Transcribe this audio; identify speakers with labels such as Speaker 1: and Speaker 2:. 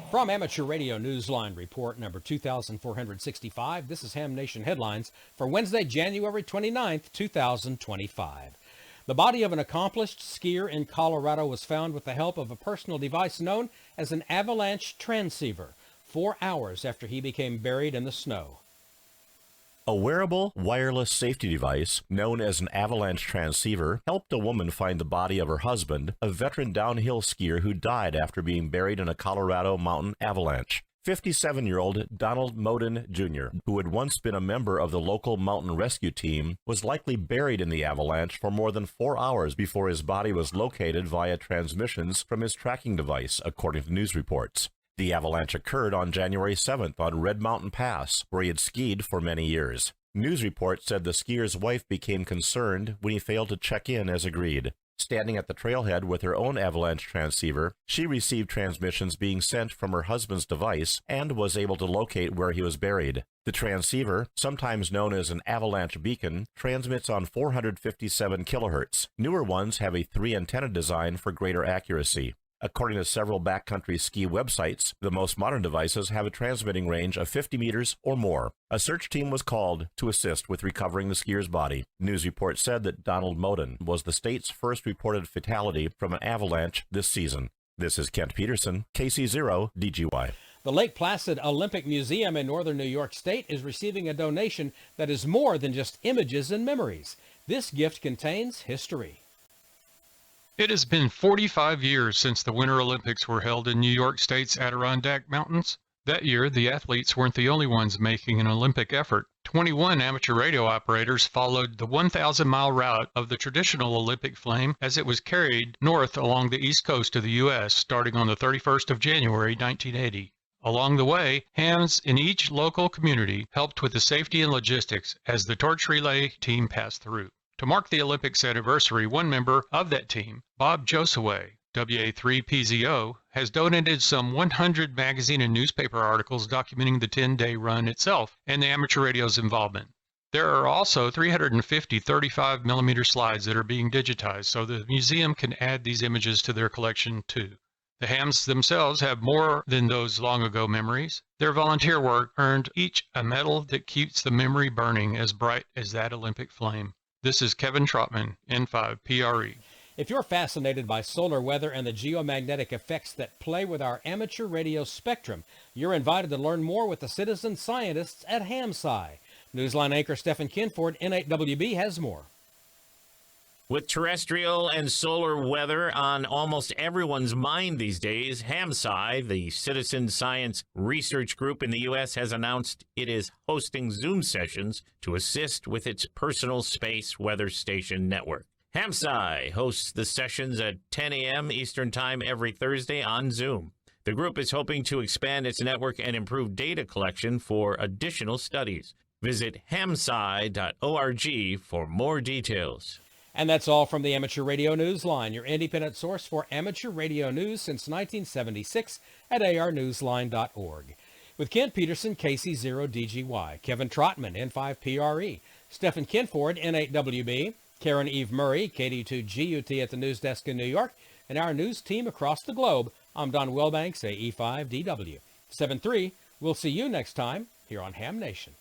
Speaker 1: From Amateur Radio Newsline Report number 2465, this is Ham Nation Headlines for Wednesday, January 29th, 2025. The body of an accomplished skier in Colorado was found with the help of a personal device known as an avalanche transceiver, 4 hours after he became buried in the snow.
Speaker 2: A wearable, wireless safety device known as an avalanche transceiver helped a woman find the body of her husband, a veteran downhill skier who died after being buried in a Colorado mountain avalanche. 57-year-old Donald Moden Jr., who had once been a member of the local mountain rescue team, was likely buried in the avalanche for more than 4 hours before his body was located via transmissions from his tracking device, according to news reports. The avalanche occurred on January 7th on Red Mountain Pass, where he had skied for many years. News reports said the skier's wife became concerned when he failed to check in as agreed. Standing at the trailhead with her own avalanche transceiver, she received transmissions being sent from her husband's device and was able to locate where he was buried. The transceiver, sometimes known as an avalanche beacon, transmits on 457 kilohertz. Newer ones have a 3-antenna design for greater accuracy. According to several backcountry ski websites, the most modern devices have a transmitting range of 50 meters or more. A search team was called to assist with recovering the skier's body. News reports said that Donald Moden was the state's first reported fatality from an avalanche this season. This is Kent Peterson, KC0 DGY.
Speaker 1: The Lake Placid Olympic Museum in northern New York State is receiving a donation that is more than just images and memories. This gift contains history.
Speaker 3: It has been 45 years since the Winter Olympics were held in New York State's Adirondack Mountains. That year, the athletes weren't the only ones making an Olympic effort. 21 amateur radio operators followed the 1,000-mile route of the traditional Olympic flame as it was carried north along the east coast of the U.S. starting on the 31st of January, 1980. Along the way, hams in each local community helped with the safety and logistics as the torch relay team passed through. To mark the Olympics anniversary, one member of that team, Bob Josaway, WA3PZO, has donated some 100 magazine and newspaper articles documenting the 10-day run itself and the amateur radio's involvement. There are also 350 35mm slides that are being digitized, so the museum can add these images to their collection too. The hams themselves have more than those long-ago memories. Their volunteer work earned each a medal that keeps the memory burning as bright as that Olympic flame. This is Kevin Trotman, N5PRE.
Speaker 1: If you're fascinated by solar weather and the geomagnetic effects that play with our amateur radio spectrum, you're invited to learn more with the citizen scientists at HamSci. Newsline anchor Stephen Kinford, N8WB, has more.
Speaker 4: With terrestrial and solar weather on almost everyone's mind these days, HamSci, the citizen science research group in the U.S., has announced it is hosting Zoom sessions to assist with its personal space weather station network. HamSci hosts the sessions at 10 a.m. Eastern Time every Thursday on Zoom. The group is hoping to expand its network and improve data collection for additional studies. Visit hamsci.org for more details.
Speaker 1: And that's all from the Amateur Radio Newsline, your independent source for amateur radio news since 1976 at arnewsline.org. With Kent Peterson, KC0DGY, Kevin Trotman, N5PRE, Stephen Kinford, N8WB, Karen Eve Murray, KD2GUT at the news desk in New York, and our news team across the globe, I'm Don Wilbanks, AE5DW. 7-3, we'll see you next time here on Ham Nation.